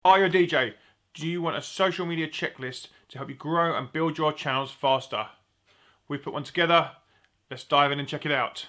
Are you a DJ? Do you want a social media checklist to help you grow and build your channels faster? We've put one together. Let's dive in and check it out.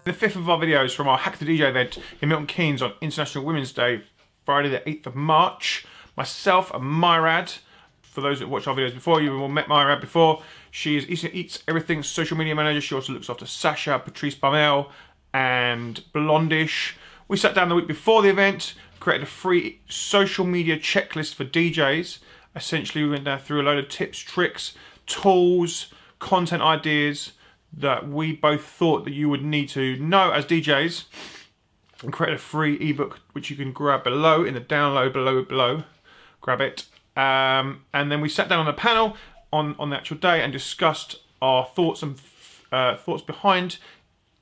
The fifth of our videos from our Hack the DJ event in Milton Keynes on International Women's Day, Friday the 8th of March. Myself and Myradh. For those that watched our videos before, you've all met Myradh before. She is Eats Everything social media manager. She also looks after Sasha, Patrice Baumel and Blondish. We sat down the week before the event, created a free social media checklist for DJs. Essentially, we went down through a load of tips, tricks, tools, content ideas that we both thought that you would need to know as DJs, and created a free ebook which you can grab below in the download below. Grab it. And then we sat down on a panel on the actual day and discussed our thoughts and thoughts behind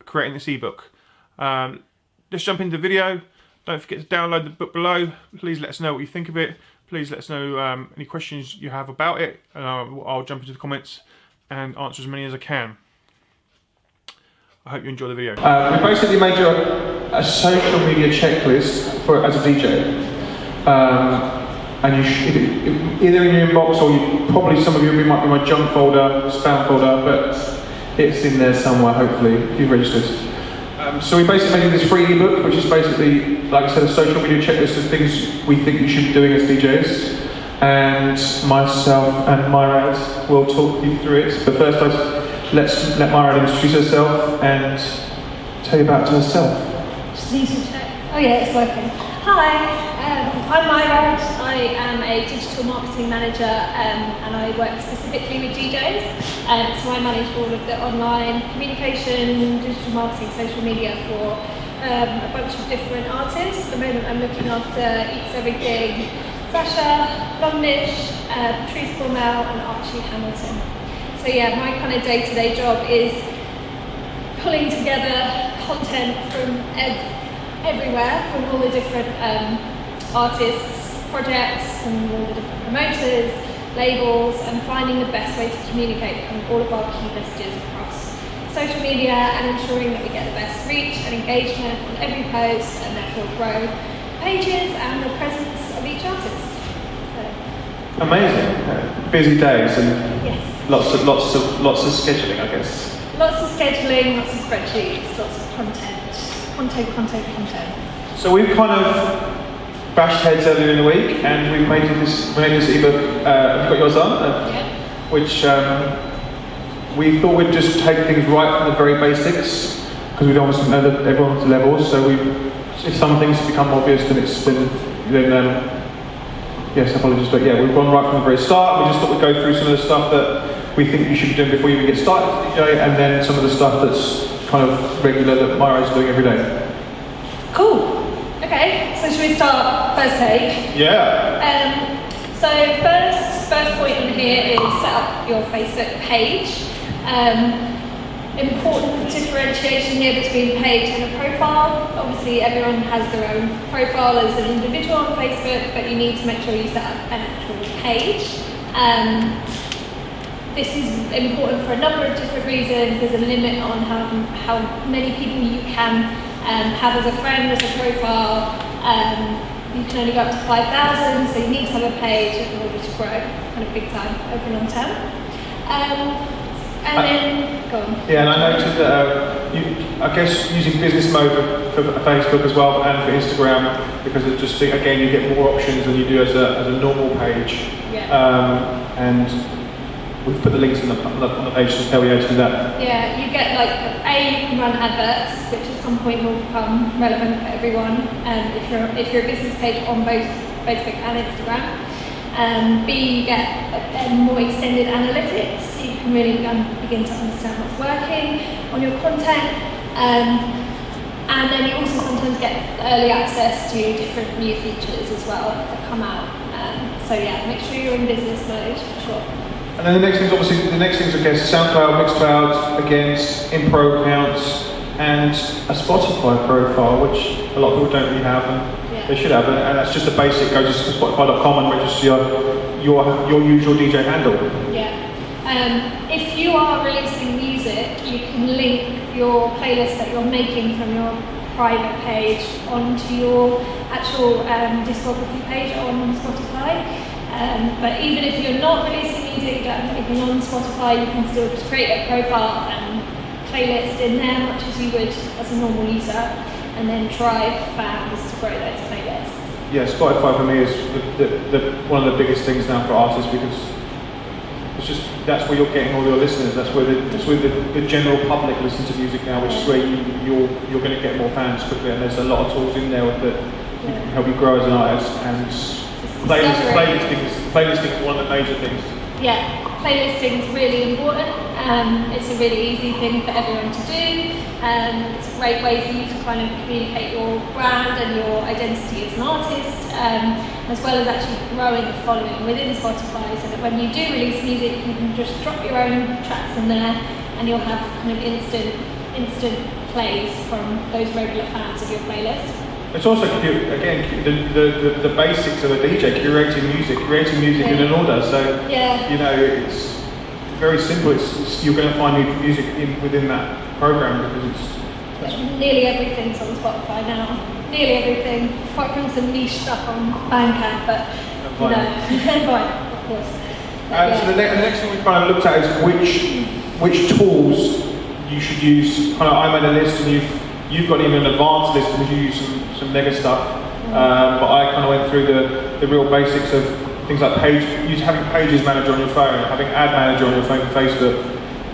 creating this ebook. Let's jump into the video. Don't forget to download the book below. Please let us know what you think of it. Please let us know any questions you have about it. And I'll jump into the comments and answer as many as I can. I hope you enjoy the video. We basically made you a social media checklist for as a DJ. And you either in your inbox or probably some of you might be my junk folder, spam folder, but it's in there somewhere hopefully if you've registered. So we basically made this free ebook, which is basically, like I said, a social media checklist of things we think you should be doing as DJs. And myself and Myradh will talk you through it. But first, let's let Myradh introduce herself and tell you about herself. Just need to check. Oh yeah, it's working. Hi, I'm Myradh. I am a digital marketing manager and I work specifically with DJs. So I manage all of the online communication, digital marketing, social media for a bunch of different artists. At the moment I'm looking after Eats Everything, Sasha, Blondish, Patrice Baumel and Archie Hamilton. So yeah, my kind of day-to-day job is pulling together content from everywhere, from all the different artists, projects, and all the different promoters, labels, and finding the best way to communicate from all of our key messages across social media and ensuring that we get the best reach and engagement on every post and therefore grow pages and the presence of each artist. So. Amazing. Busy days and yes. lots of scheduling, I guess. Lots of scheduling, lots of spreadsheets, lots of content. So we've kind of bashed heads earlier in the week, and we made this ebook. You've got yours on, yeah. Which we thought we'd just take things right from the very basics because we don't want to know that everyone's levels. So if some things become obvious, yes, apologies, but yeah, we've gone right from the very start. We just thought we'd go through some of the stuff that we think you should be doing before you even get started as a DJ, and then some of the stuff that's kind of regular that Myradh's doing every day. Cool. Okay, so should we start first page? Yeah. So first point in here is set up your Facebook page. Important differentiation here between page and a profile. Obviously everyone has their own profile as an individual on Facebook, but you need to make sure you set up an actual page. This is important for a number of different reasons. There's a limit on how many people you can have as a friend, as a profile. You can only go up to 5,000, so you need to have a page in order to grow kind of big time over long term. And then, go on. Yeah, and I noted that I guess using business mode for Facebook as well and for Instagram, because it just again you get more options than you do as a normal page. Yeah. And we've put the links on the page to tell you how to do that. Yeah, you get you can run adverts, which at some point will become relevant for everyone. If you're a business page on both Facebook and Instagram. B, you get more extended analytics. You can really begin to understand what's working on your content. And then you also sometimes get early access to different new features as well that come out. So yeah, make sure you're in business mode for sure. And then the next things I guess SoundCloud, Mixcloud, against Impro accounts, and a Spotify profile, which a lot of people don't really have, and they should have, and that's just a basic. Go to Spotify.com and register your usual DJ handle. Yeah. If you are releasing music, you can link your playlist that you're making from your private page onto your actual discography page on Spotify. But even if you're not releasing music, you don't have anything on Spotify, you can still just create a profile and playlist in there, much as you would as a normal user, and then drive fans to grow those playlists. Yeah, Spotify for me is one of the biggest things now for artists, because it's just, that's where you're getting all your listeners. That's where the general public listen to music now, which is where you're going to get more fans quickly. And there's a lot of tools in there that can help you grow as an artist. And playlisting is one of the major things. Yeah, playlisting is really important. It's a really easy thing for everyone to do. It's a great way for you to kind of communicate your brand and your identity as an artist, as well as actually growing a following within Spotify, so that when you do release music, you can just drop your own tracks in there, and you'll have kind of instant plays from those regular fans of your playlist. It's also, again, the basics of a DJ, creating music in an order. So, you know, it's very simple. You're going to find new music within that program, because nearly everything's on Spotify now. Nearly everything, apart from some niche stuff on Bandcamp, but Vine, of course. So the next thing we kind of looked at is which tools you should use. Kind of, I made a list, and you've got even an advanced list because you use some mega stuff. But I kind of went through the real basics of things like having Pages Manager on your phone, having Ad Manager on your phone for Facebook,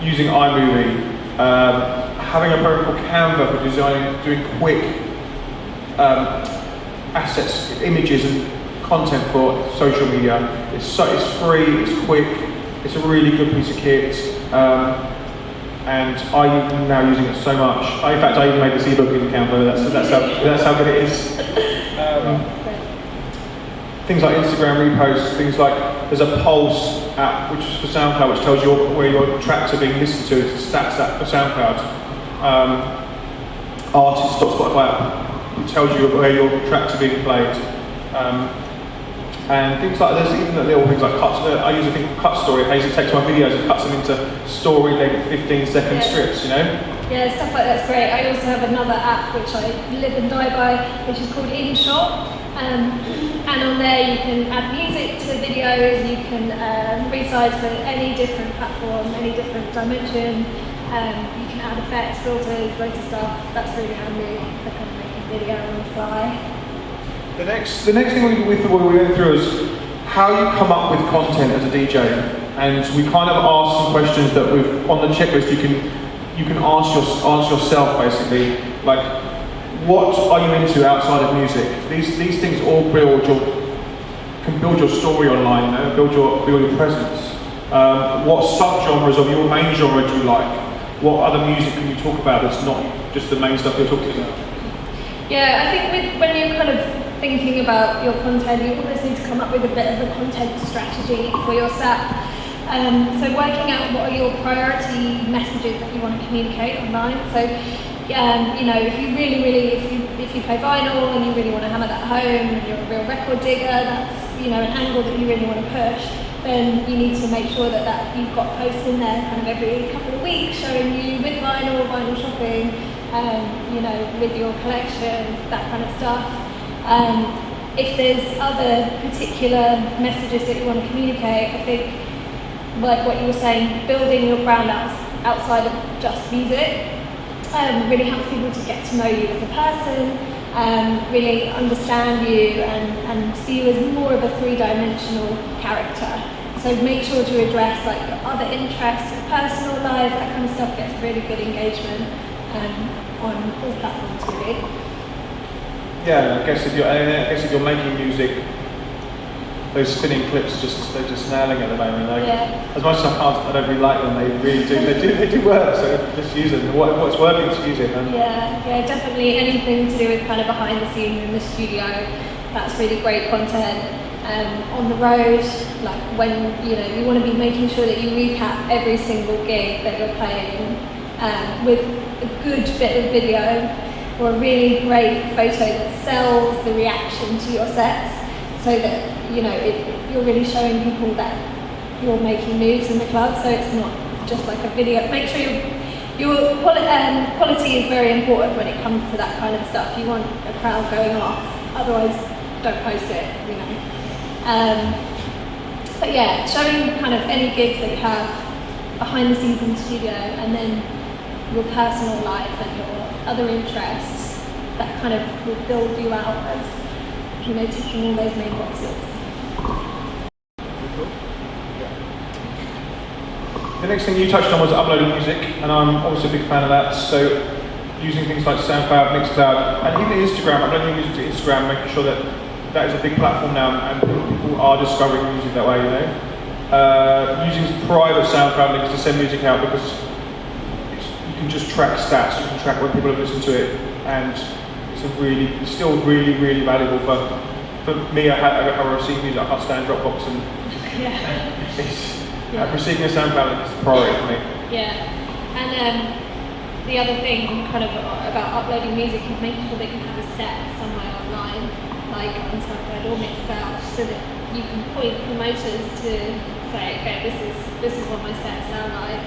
using iMovie, having a program called Canva for designing, doing quick assets, images and content for social media. It's free, it's quick, it's a really good piece of kit. And I'm now using it so much. In fact, I even made this ebook in Canva. That's how good it is. Things like Instagram reposts, things like there's a Pulse app, which is for SoundCloud, which tells you where your tracks are being listened to. It's a stats app for SoundCloud. Artist.spotify app, it tells you where your tracks are being played. And things like, there's even little things like cuts. I use a thing called Cut Story. It basically takes my videos and cuts them into story-length 15-second strips, you know? Yeah, stuff like that's great. I also have another app which I live and die by, which is called InShot. And on there you can add music to videos, you can resize for any different platform, any different dimension. You can add effects, filters, loads of stuff. That's really handy for kind of making video on the fly. The next thing we went through is how you come up with content as a DJ, and we kind of asked some questions that on the checklist you can ask yourself basically, like, what are you into outside of music? These things all can build your story online, you know, build your presence. What subgenres of your main genre do you like? What other music can you talk about that's not just the main stuff you're talking about? Yeah, I think when you're kind of thinking about your content, you almost need to come up with a bit of a content strategy for your set. So working out what are your priority messages that you want to communicate online. So you know, if you play vinyl and you really want to hammer that home, and you're a real record digger, that's, you know, an angle that you really want to push, then you need to make sure that you've got posts in there kind of every couple of weeks showing you with vinyl shopping, you know, with your collection, that kind of stuff. If there's other particular messages that you want to communicate, I think, like what you were saying, building your brand outside of just music really helps people to get to know you as a person, really understand you and see you as more of a three-dimensional character. So make sure to address like your other interests, your personal life, that kind of stuff gets really good engagement on all platforms really. Yeah, I guess if you're making music, those spinning clips they're just nailing at the moment. Like, as much as I don't really like them, they really do. They do work. So just use them. What's working, to use it. Yeah, definitely anything to do with kind of behind the scenes in the studio. That's really great content. On the road, like when you want to be making sure that you recap every single gig that you're playing with a good bit of video, or a really great photo that sells the reaction to your sets, so that you're really showing people that you're making moves in the club. So it's not just like a video. Make sure your quality is very important when it comes to that kind of stuff. You want a crowd going off otherwise don't post it, you know. But yeah, showing kind of any gigs that you have behind the scenes in the studio, and then your personal life and your other interests, that kind of will build you out as, you know, ticking all those main boxes. The next thing you touched on was uploading music, and I'm obviously a big fan of that. So using things like SoundCloud, Mixcloud, and even Instagram, uploading music to Instagram, making sure that that is a big platform now, and people are discovering music that way, you know. Using private SoundCloud links to send music out, because you can just track stats, you can track when people have listened to it, and it's still really valuable for me. I receive music, I can't stand Dropbox, and receiving a SoundCloud link is a priority for me. Yeah, and the other thing kind of about uploading music is making sure that you have a set somewhere online, like on SoundCloud or Mixcloud, so that you can point promoters to say, okay, this is what my sets sound like.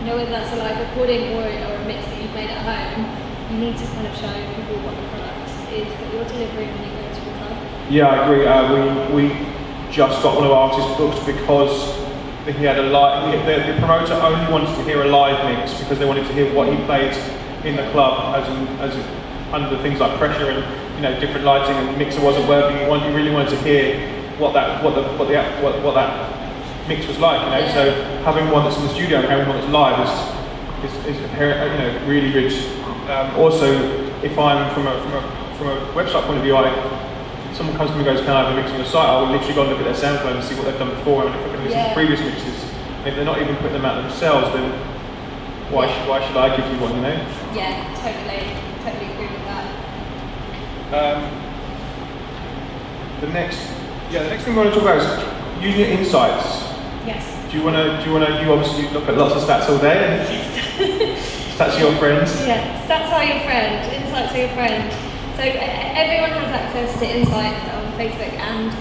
You know, whether that's a live recording or a mix that you've made at home, you need to kind of show people what the product is that you're delivering when you go to a club. Yeah, I agree. We just got one of our artists booked because he had a live. The promoter only wanted to hear a live mix because they wanted to hear what he played in the club, as under things like pressure and, you know, different lighting, and the mixer wasn't working. He really wanted to hear what that mix was like, you know. So having one that's in the studio and having one that's live is you know, really good. Also, if I'm from a website point of view, someone comes to me and goes, can I have a mix on the site? I will literally go and look at their SoundCloud and see what they've done before, and if I can listen to previous mixes. And if they're not even putting them out themselves, then why should I give you one, you know? Yeah, totally agree with that. The next thing we want to talk about is using your insights. Yes. You obviously look at lots of stats all day, and stats are your friends. Yeah, stats are your friend, insights are your friend. So everyone has access to insights on Facebook and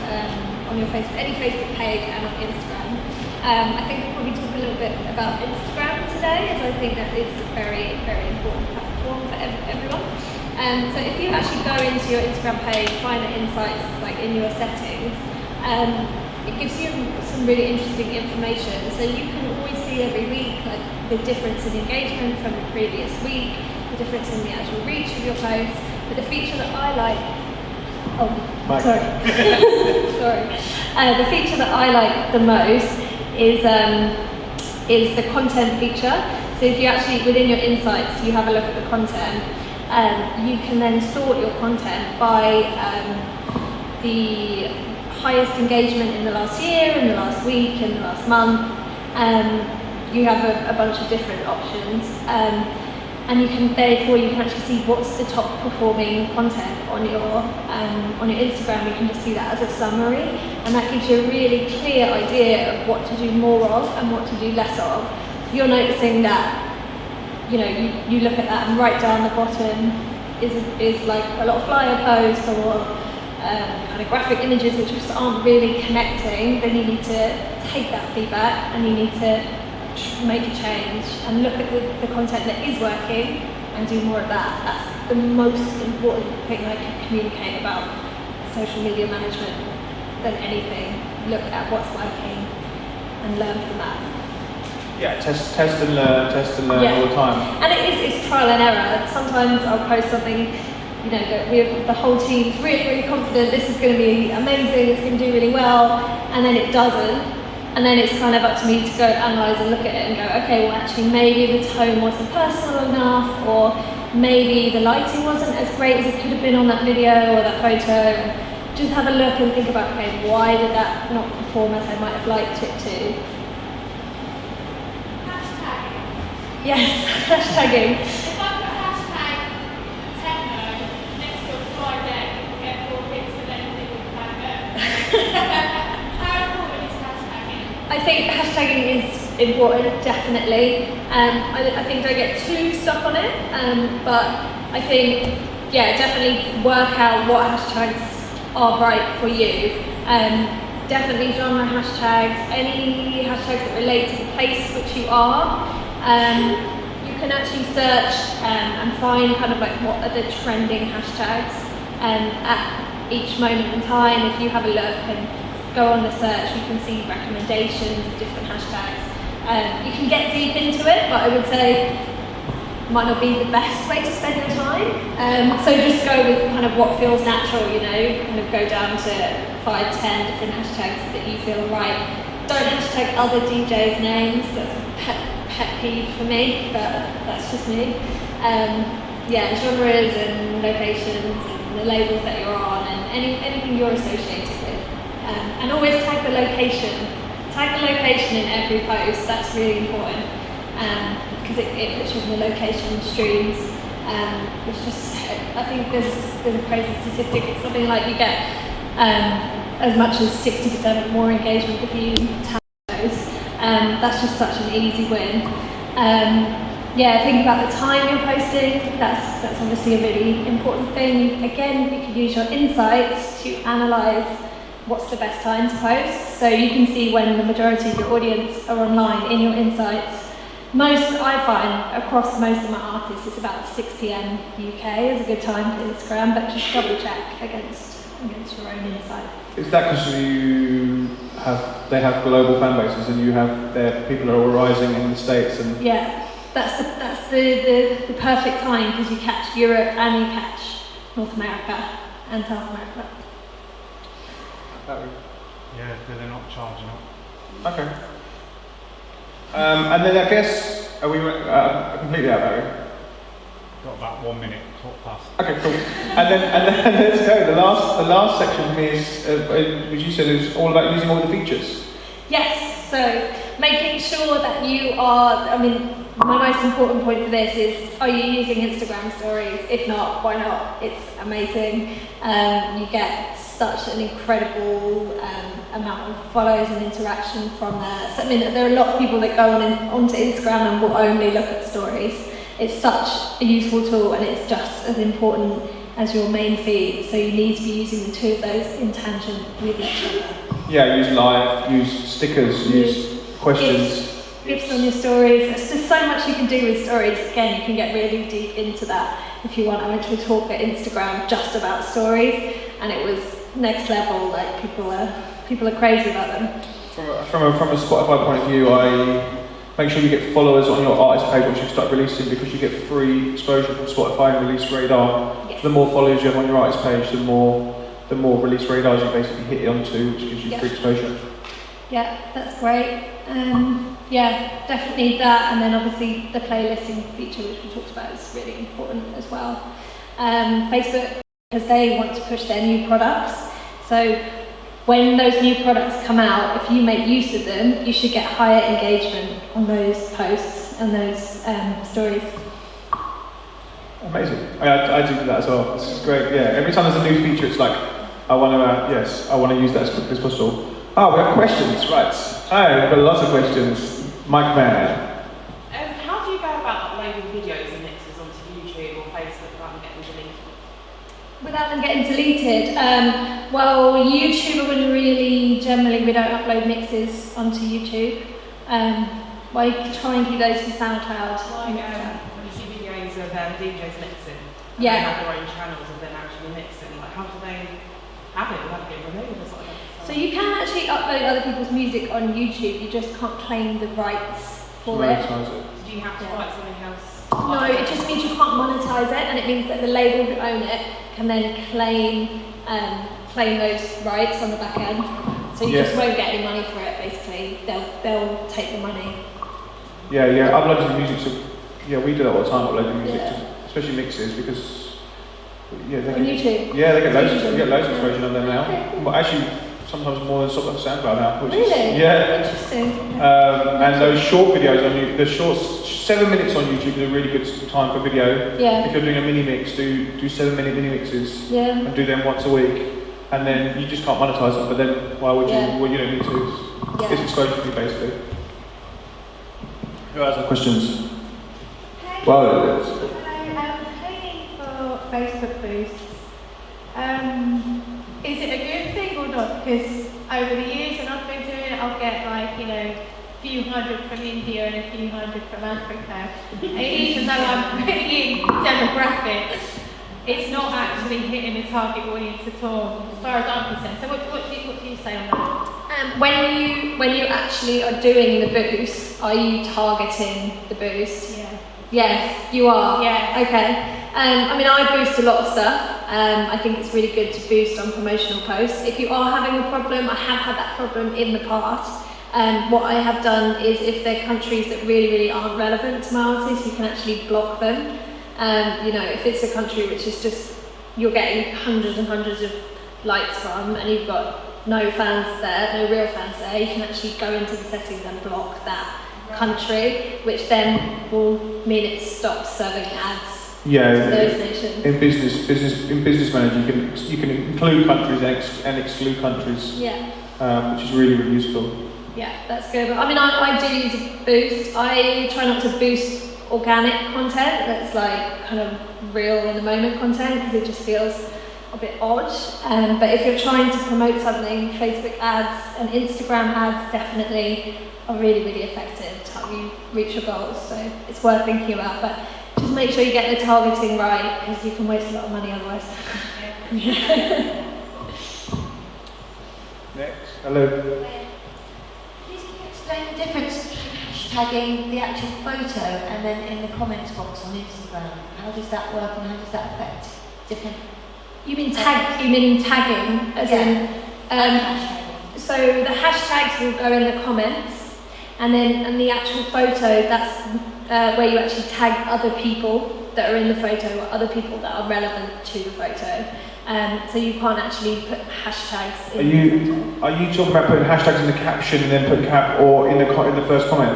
on your any Facebook page and on Instagram. I think we'll probably talk a little bit about Instagram today, as I think that is a very important platform for everyone. So if you actually go into your Instagram page, find the insights like in your settings, it gives you some really interesting information. So you can always see every week like the difference in engagement from the previous week, the difference in the actual reach of your posts. But the feature that I like, sorry. The feature that I like the most is the content feature. So if you actually, within your insights, you have a look at the content, you can then sort your content by the highest engagement in the last year, in the last week, in the last month. You have a bunch of different options. And you can actually see what's the top performing content on your Instagram. You can just see that as a summary, and that gives you a really clear idea of what to do more of and what to do less of. You're noticing that, you know, you look at that, and right down the bottom is like a lot of flyer posts or kind of graphic images which just aren't really connecting. Then you need to take that feedback and you need to make a change and look at the content that is working and do more of that. That's the most important thing I can communicate about social media management than anything. Look at what's working and learn from that. Yeah, test and learn all the time. And it's trial and error. Sometimes I'll post something, you know, that the whole team's really confident, this is going to be amazing, it's going to do really well, and then it doesn't. And then it's kind of up to me to go analyse and look at it and go, okay, well actually maybe the tone wasn't personal enough, or maybe the lighting wasn't as great as it could have been on that video or that photo. Just have a look and think about, okay, why did that not perform as I might have liked it to? Hashtagging. Yes, hashtagging. If I put hashtag techno next to a Friday, people get more hits than anything with Tango. How important is hashtagging? I think hashtagging is important, definitely. I think don't get too stuck on it, but I think, yeah, definitely work out what hashtags are right for you. Definitely genre hashtags, any hashtags that relate to the place which you are. You can actually search and find kind of like what are the trending hashtags at each moment in time. If you have a look and go on the search, you can see recommendations of different hashtags. You can get deep into it, but I would say it might not be the best way to spend your time. So just go with kind of what feels natural, kind of go down to 5, 10 different hashtags that you feel are right. Don't hashtag other DJs' names, that's a pet peeve for me, but that's just me. Genres and locations and the labels that you're on and anything you're associated with. And always tag the location. Tag the location in every post, that's really important. Because it puts you in the location streams, which just, I think there's a crazy statistic, it's something like you get as much as 60% more engagement if you tag those. That's just such an easy win. Think about the time you're posting, that's obviously a really important thing. Again, you can use your insights to analyse what's the best time to post, so you can see when the majority of your audience are online in your insights. I find across most of my artists it's about 6 p.m. UK is a good time for Instagram, but just double check against your own insight. Is that because they have global fan bases and you have their people are all rising in the States and that's the perfect time because you catch Europe and you catch North America and South America. Yeah, they're not charging up. Okay. And then I guess, are we completely out there? Got about 1 minute, talk fast. Okay, cool. And then let's go. The last section for me is, which you said is all about using all the features. Yes, so making sure that you are, my most important point for this is, are you using Instagram stories? If not, why not? It's amazing. You get such an incredible amount of follows and interaction from there. So, there are a lot of people that go onto Instagram and will only look at stories. It's such a useful tool and it's just as important as your main feed. So you need to be using the two of those in tangent with each other. Yeah, use live, use stickers, use questions. GIFs on your stories. There's just so much you can do with stories. Again, you can get really deep into that if you want. I went to a talk at Instagram just about stories and it was next level. Like people are crazy about them. From a Spotify point of view, I make sure you get followers on your artist page once you start releasing because you get free exposure from Spotify and Release Radar. Yes. The more followers you have on your artist page, the more Release Radars you basically hit it onto, which gives you free exposure. Yeah, that's great. Definitely that, and then obviously the playlisting feature which we talked about is really important as well. Facebook, because they want to push their new products, so when those new products come out, if you make use of them, you should get higher engagement on those posts and those stories. Amazing. I do that as well. This is great. Yeah, every time there's a new feature, it's like I want to use that as quickly as possible. Oh, we have questions, right? Oh, we've got lots of questions. Mike Man. How do you go about uploading videos and mixes onto YouTube or Facebook without them getting deleted? Without them getting deleted? YouTube, generally we don't upload mixes onto YouTube. You can try and keep those to SoundCloud. When you see videos of DJs mixing, they have their own channels of them actually mixing, how do they have it without getting removed or something? So you can actually upload other people's music on YouTube, you just can't claim the rights for it. Do you have to write something else? No, it just means you can't monetize it, and it means that the label who own it can then claim those rights on the back end. So you just won't get any money for it, basically. They'll take the money. Yeah, uploading music to, we do that all the time, uploading music to, especially mixes, because YouTube? Yeah, they get loads of exposure on them now. Okay. Well, actually, sometimes more than SoundCloud now. Which really? Interesting. And those short videos on YouTube, the short 7 minutes on YouTube is a really good time for video. Yeah. If you're doing a mini mix, do 7-minute mini mixes and do them once a week. And then you just can't monetize them, but then why would you? Well, you don't need to. It's exposure for you, basically. Who has questions? Hello, I'm paying for Facebook boosts. Is it a good thing or not? Because over the years when I've been doing it, I'll get a few hundred from India and a few hundred from Africa. And even though I'm putting in demographics, it's not actually hitting the target audience at all, as far as I'm concerned. So what do you say on that? When you actually are doing the boost, are you targeting the boost? Yeah. Yes, you are. Yeah. Okay. I mean, I boost a lot of stuff. I think it's really good to boost on promotional posts. If you are having a problem, I have had that problem in the past. What I have done is, if there are countries that really, really aren't relevant to my artist, you can actually block them. You know, if it's a country which is just, you're getting hundreds and hundreds of likes from, and you've got no fans there, no real fans there, you can actually go into the settings and block that country, which then will mean it stops serving ads. Yeah, to those nations. in business manager, you can include countries and exclude countries, Yeah. which is really, really useful. Yeah, that's good. But I mean, I do use a boost. I try not to boost organic content that's like kind of real in the moment content, because it just feels a bit odd. But if you're trying to promote something, Facebook ads and Instagram ads definitely are really, really effective to help you reach your goals. So it's worth thinking about. But just make sure you get the targeting right, because you can waste a lot of money otherwise. Next, hello. Please can you explain the difference between hashtagging the actual photo and then in the comments box on Instagram? How does that work and how does that affect different? You mean tagging, as in? Hashtagging. So the hashtags will go in the comments, and then and the actual photo, that's where you actually tag other people that are in the photo, or other people that are relevant to the photo. So you can't actually put hashtags in the photo. Are you talking about putting hashtags in the caption and then put cap, or in the first comment?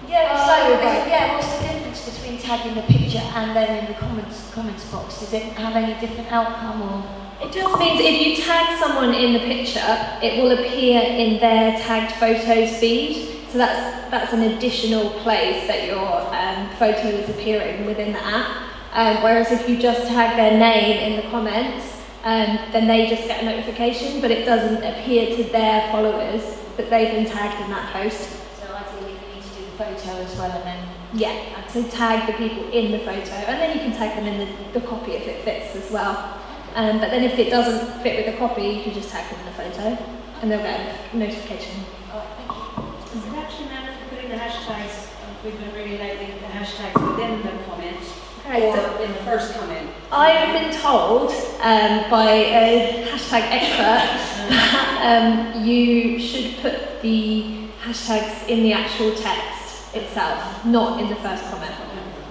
Yeah, what's the difference between tagging the picture and then in the comments box? Does it have any different outcome or? It just means if you tag someone in the picture, it will appear in their tagged photos feed. So that's an additional place that your photo is appearing within the app. Whereas if you just tag their name in the comments, then they just get a notification, but it doesn't appear to their followers that they've been tagged in that post. So ideally you need to do the photo as well and then. Yeah, so tag the people in the photo, and then you can tag them in the copy if it fits as well. But then if it doesn't fit with the copy, you can just tag them in the photo, and they'll get a notification. Does it actually matter for putting the hashtags, we've been reading lately, the hashtags within the comments, Okay, or so in the first comment? I've been told by a hashtag expert that you should put the hashtags in the actual text itself, not in the first comment.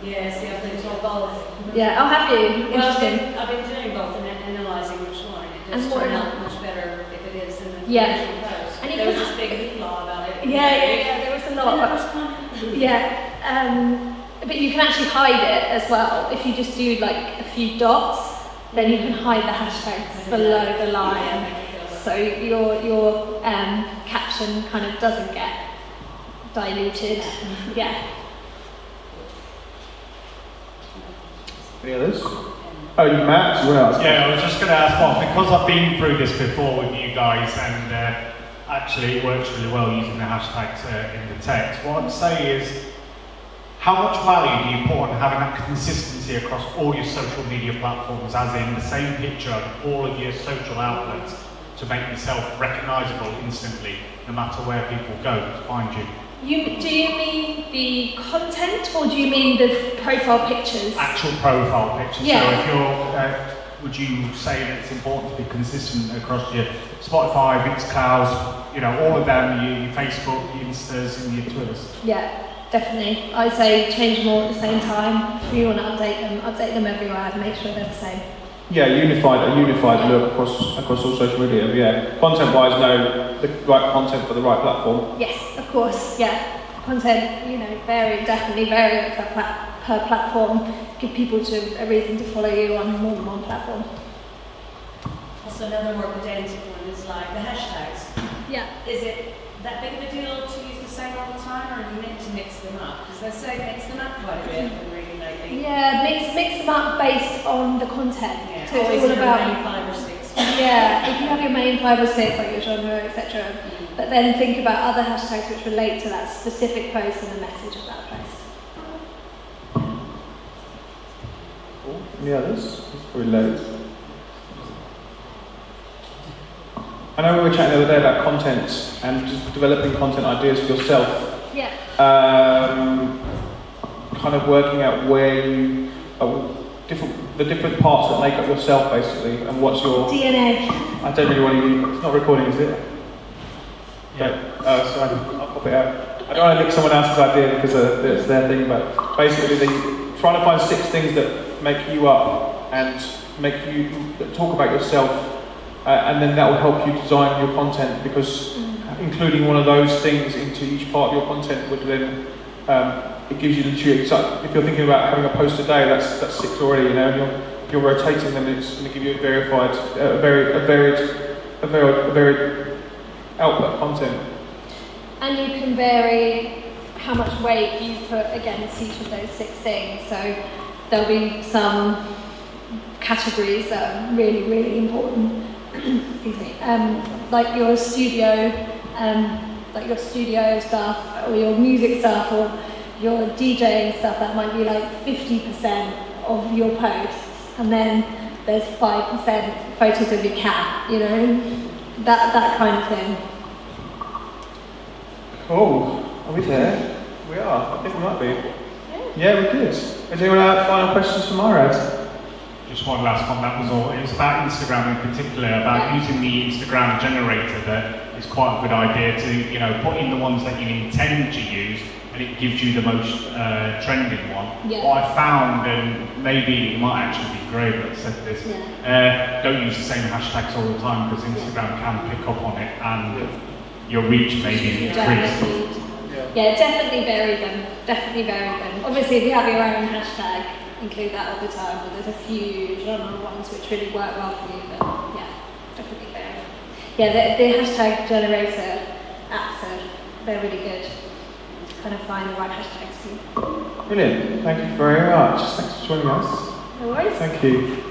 Yes, I've been told both. Yeah, I'll have you. Well, Interesting. I've been doing both and then analysing which one. It does And what- turn out much better if it is in the Yeah. initial post. And you There was can- this big hoopla about it. Yeah, there was a In lot. the first comment? Yeah, but you can actually hide it as well. If you just do like a few dots, then you can hide the hashtags below the line, so your caption kind of doesn't get diluted. Yeah. Any others? Oh, you Matt, you want to ask? Yeah, I was just going to ask, well, because I've been through this before with you guys, and actually it works really well using the hashtags in the text. What I'd say is, how much value do you put on having that consistency across all your social media platforms, as in the same picture on all of your social outlets, to make yourself recognisable instantly, no matter where people go to find you? Do you mean the content, or do you mean the profile pictures? Actual profile pictures. Yeah. So if you're, would you say that it's important to be consistent across your Spotify, Mixclouds, you know, all of them, your Facebook, your Instas, and your Twitters? Yeah, definitely. I say change them all at the same time. If you want to update them everywhere and make sure they're the same. Yeah, a unified look across all social media. Yeah, content-wise, know the right content for the right platform. Yes, of course. Yeah, content. Definitely vary per platform. Give people a reason to follow you on more than one platform. Also, another more pedantic one is like the hashtags. Yeah. Is it that big of a deal to use the same all the time, or are you meant to mix them up? Because they say mix them up quite a bit when reading lately. Yeah, mix them up based on the content. Yeah, So always it's all your about. main 5 or 6. Yeah, if you have your main 5 or 6, like your genre, etc. But then think about other hashtags which relate to that specific post and the message of that post. Cool. Any others? Probably loads. I know we were chatting the other day about content and just developing content ideas for yourself. Yeah. Kind of working out where you the different parts that make up yourself, basically, and what's your DNA. I don't really want to. It's not recording, is it? Yeah. So I'll pop it out. I don't want to lick someone else's idea because it's their thing, but basically, trying to find 6 things that make you up and make you talk about yourself, and then that will help you design your content, because including one of those things into each part of your content would then it gives you the if you're thinking about having a post a day, that's 6 already, you know, and you're rotating them, it's going to give you a varied output of content. And you can vary how much weight you put against each of those 6 things. So there'll be some categories that are really, really important. Excuse me. Like your studio stuff, or your music stuff, or your DJing stuff. That might be like 50% of your posts, and then there's 5% photos of your cat. You know, that kind of thing. Cool. Are we there? We are. I think we might be. Yeah, we're good. Is anyone have final questions for Myradh? Just one last one, that was all. It was about Instagram in particular, about using the Instagram generator. That is quite a good idea to, you know, put in the ones that you intend to use, and it gives you the most trending one. Yeah. What I found, and maybe it might actually be great that said this, don't use the same hashtags all the time, because Instagram can pick up on it and your reach may be increased. Yeah, definitely vary them. Obviously, if you have your own hashtag, include that all the time, but there's a huge number of ones which really work well for you, but yeah, definitely vary. Yeah, the hashtag generator apps they're really good to kind of find the right hashtags for you. Brilliant. Thank you very much. Thanks for joining us. No worries. Thank you.